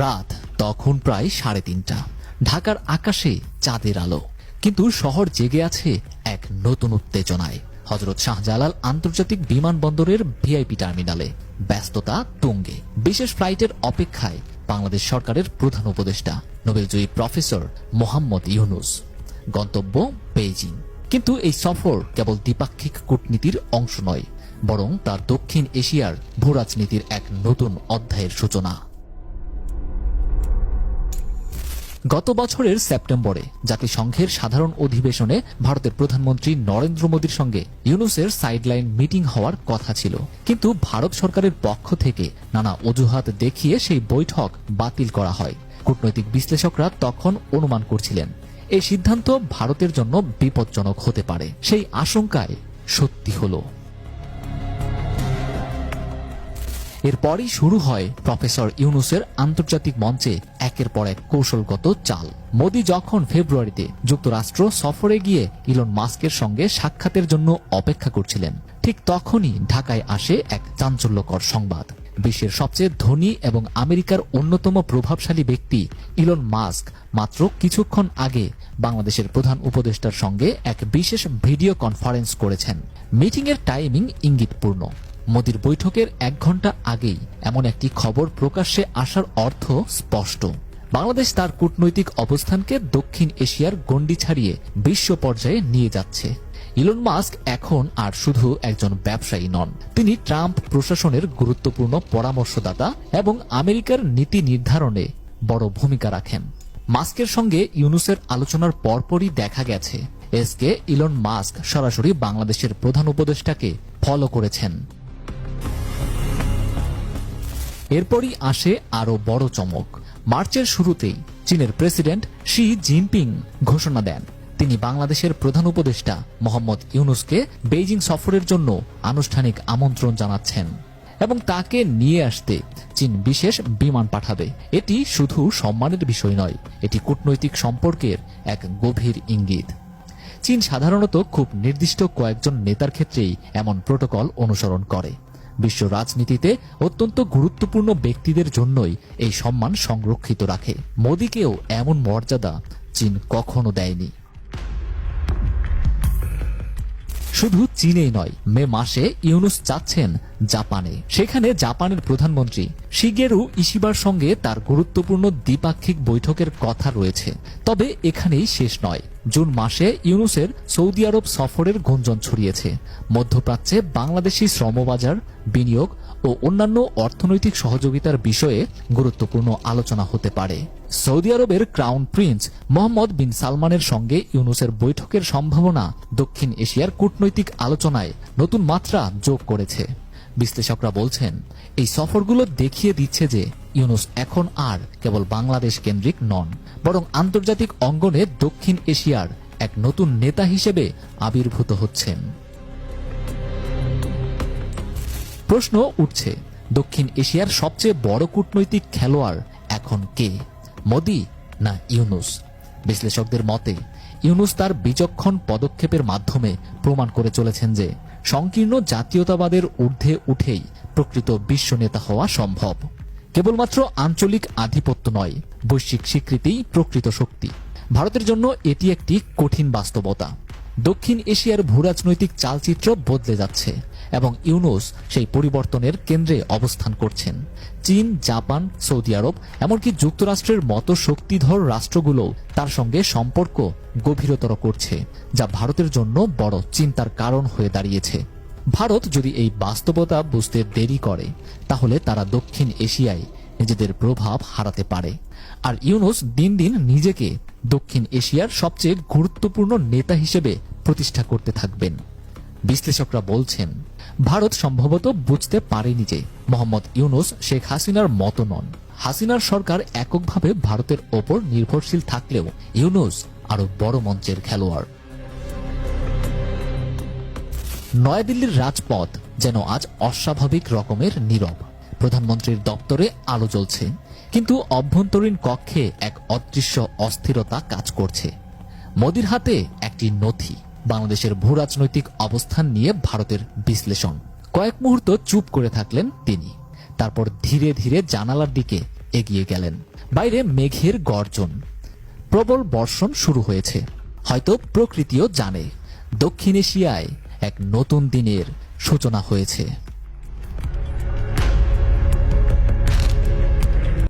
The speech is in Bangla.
রাত তখন প্রায় 3:30। ঢাকার আকাশে চাঁদের আলো, কিন্তু শহর জেগে আছে এক নতুন উত্তেজনায়। হযরত শাহজালাল আন্তর্জাতিক বিমানবন্দরের ভিআইপি টার্মিনালে ব্যস্ততা তুঙ্গে। বিশেষ ফ্লাইটের অপেক্ষায় বাংলাদেশ সরকারের প্রধান উপদেষ্টা নোবেলজয়ী প্রফেসর মোহাম্মদ ইউনূস। গন্তব্য বেইজিং। কিন্তু এই সফর কেবল দ্বিপাক্ষিক কূটনীতির অংশ নয়, বরং তার দক্ষিণ এশিয়ার ভূরাজনীতির এক নতুন অধ্যায়ের সূচনা। গত বছরের সেপ্টেম্বরে জাতিসংঘের সাধারণ অধিবেশনে ভারতের প্রধানমন্ত্রী নরেন্দ্র মোদীর সঙ্গে ইউনূসের সাইডলাইন মিটিং হওয়ার কথা ছিল, কিন্তু ভারত সরকারের পক্ষ থেকে নানা অজুহাত দেখিয়ে সেই বৈঠক বাতিল করা হয়। কূটনৈতিক বিশ্লেষকরা তখন অনুমান করছিলেন এই সিদ্ধান্ত ভারতের জন্য বিপজ্জনক হতে পারে। সেই আশঙ্কায় সত্যি হলো। এরপরই শুরু হয় প্রফেসর ইউনূসের আন্তর্জাতিক মঞ্চে একের পর এক কৌশলগত চাল। মোদি যখন ফেব্রুয়ারিতে যুক্তরাষ্ট্র সফরে গিয়ে ইলন মাস্কের সঙ্গে সাক্ষাতের জন্য অপেক্ষা করছিলেন, ঠিক তখনই ঢাকায় আসে এক চাঞ্চল্যকর সংবাদ। বিশ্বের সবচেয়ে ধনী এবং আমেরিকার অন্যতম প্রভাবশালী ব্যক্তি ইলন মাস্ক মাত্র কিছুক্ষণ আগে বাংলাদেশের প্রধান উপদেষ্টার সঙ্গে এক বিশেষ ভিডিও কনফারেন্স করেছেন। মিটিংয়ের টাইমিং ইঙ্গিতপূর্ণ। মোদির বৈঠকের 1 ঘন্টা আগেই এমন একটি খবর প্রকাশ্যে আসার অর্থ স্পষ্ট। বাংলাদেশ তার কূটনৈতিক অবস্থানকে দক্ষিণ এশিয়ার গণ্ডি ছাড়িয়ে বিশ্ব পর্যায়ে নিয়ে যাচ্ছে। ইলন মাস্ক এখন আর শুধু একজন ব্যবসায়ী নন, তিনি ট্রাম্প প্রশাসনের গুরুত্বপূর্ণ পরামর্শদাতা এবং আমেরিকার নীতি নির্ধারণে বড় ভূমিকা রাখেন। মাস্কের সঙ্গে ইউনূসের আলোচনার পরপরই দেখা গেছে এসকে ইলন মাস্ক সরাসরি বাংলাদেশের প্রধান উপদেষ্টাকে ফলো করেছেন। এরপরই আসে আরো বড় চমক। মার্চের শুরুতেই চীনের প্রেসিডেন্ট শি জিনপিং ঘোষণা দেন তিনি বাংলাদেশের প্রধান উপদেষ্টা মোহাম্মদ ইউনূসকে বেইজিং সফরের জন্য আনুষ্ঠানিক আমন্ত্রণ জানাচ্ছেন এবং তাকে নিয়ে আসতে চীন বিশেষ বিমান পাঠাবে। এটি শুধু সম্মানের বিষয় নয়, এটি কূটনৈতিক সম্পর্কের এক গভীর ইঙ্গিত। চীন সাধারণত খুব নির্দিষ্ট কয়েকজন নেতার ক্ষেত্রেই এমন প্রটোকল অনুসরণ করে। বিশ্ব রাজনীতিতে অত্যন্ত গুরুত্বপূর্ণ ব্যক্তিদের জন্যই এই সম্মান সংরক্ষিত রাখে। মোদিকেও এমন মর্যাদা চীন কখনো দেয়নি। শুধু চীনেই নয়, মে মাসে ইউনূস যাচ্ছেন জাপানে। সেখানে জাপানের প্রধানমন্ত্রী শিগেরু ইশিবার সঙ্গে তার গুরুত্বপূর্ণ দ্বিপাক্ষিক বৈঠকের কথা রয়েছে। তবে এখানেই শেষ নয়। জুন মাসে ইউনূসের সৌদি আরব সফরের গুঞ্জন ছড়িয়েছে। মধ্যপ্রাচ্যে বাংলাদেশি শ্রমবাজার, বিনিয়োগ ও অন্যান্য অর্থনৈতিক সহযোগিতার বিষয়ে গুরুত্বপূর্ণ আলোচনা হতে পারে। সৌদি আরবের ক্রাউন প্রিন্স মোহাম্মদ বিন সালমানের সঙ্গে ইউনূসের বৈঠকের সম্ভাবনা দক্ষিণ এশিয়ার কূটনৈতিক আলোচনায় নতুন মাত্রা যোগ করেছে। বিশ্লেষকরা বলছেন এই সফরগুলো দেখিয়ে দিচ্ছে যে ইউনূস এখন আর কেবল বাংলাদেশ কেন্দ্রিক নন, বরং আন্তর্জাতিক অঙ্গনে দক্ষিণ এশিয়ার এক নতুন নেতা হিসেবে আবির্ভূত হচ্ছেন। প্রশ্ন উঠছে, দক্ষিণ এশিয়ার সবচেয়ে বড় কূটনৈতিক খেলোয়াড় এখন কে, মোদি না ইউনূস? বিশ্লেষকদের মতে ইউনূস তার বিচক্ষণ পদক্ষেপের মাধ্যমে প্রমাণ করে চলেছেন যে সংকীর্ণ জাতীয়তাবাদের ঊর্ধ্বে উঠেই প্রকৃত বিশ্ব নেতা হওয়া সম্ভব। কেবলমাত্র আঞ্চলিক আধিপত্য নয়, বৈশ্বিক স্বীকৃতিই প্রকৃত শক্তি। ভারতের জন্য এটি একটি কঠিন বাস্তবতা। দক্ষিণ এশিয়ার ভূরাজনৈতিক চালচিত্র বদলে যাচ্ছে এবং ইউনূস সেই পরিবর্তনের কেন্দ্রে অবস্থান করছেন। চীন, জাপান, সৌদি আরব, এমনকি যুক্তরাষ্ট্রের মতো শক্তিধর রাষ্ট্রগুলো তার সঙ্গে সম্পর্ক গভীরতর করছে, যা ভারতের জন্য বড় চিন্তার কারণ হয়ে দাঁড়িয়েছে। ভারত যদি এই বাস্তবতা বুঝতে দেরি করে, তাহলে তারা দক্ষিণ এশিয়ায় নিজেদের প্রভাব হারাতে পারে। আর ইউনূস দিন দিন নিজেকে দক্ষিণ এশিয়ার সবচেয়ে গুরুত্বপূর্ণ নেতা হিসেবে প্রতিষ্ঠা করতে থাকবেন। বিশ্লেষকরা বলছেন ভারত সম্ভবত বুঝতে পারেনি যে মোহাম্মদ ইউনূস শেখ হাসিনার মতো নন। হাসিনার সরকার এককভাবে ভারতের ওপর নির্ভরশীল থাকলেও ইউনূস আরো বড় মঞ্চের খেলোয়াড়। নয়াদিল্লির রাজপথ যেন আজ অস্বাভাবিক রকমের নীরব। প্রধানমন্ত্রীর দপ্তরে আলো জ্বলছে, কিন্তু অভ্যন্তরীণ কক্ষে এক অদৃশ্য অস্থিরতা কাজ করছে। মোদির হাতে একটি নথি, বাংলাদেশের ভূরাজনৈতিক অবস্থান নিয়ে ভারতের বিশ্লেষণ। কয়েক মুহূর্ত চুপ করে থাকলেন তিনি, তারপর ধীরে ধীরে জানালার দিকে এগিয়ে গেলেন। বাইরে মেঘের গর্জন, প্রবল বর্ষণ শুরু হয়েছে। হয়তো প্রকৃতিও জানে দক্ষিণ এশিয়ায় এক নতুন দিনের সূচনা হয়েছে।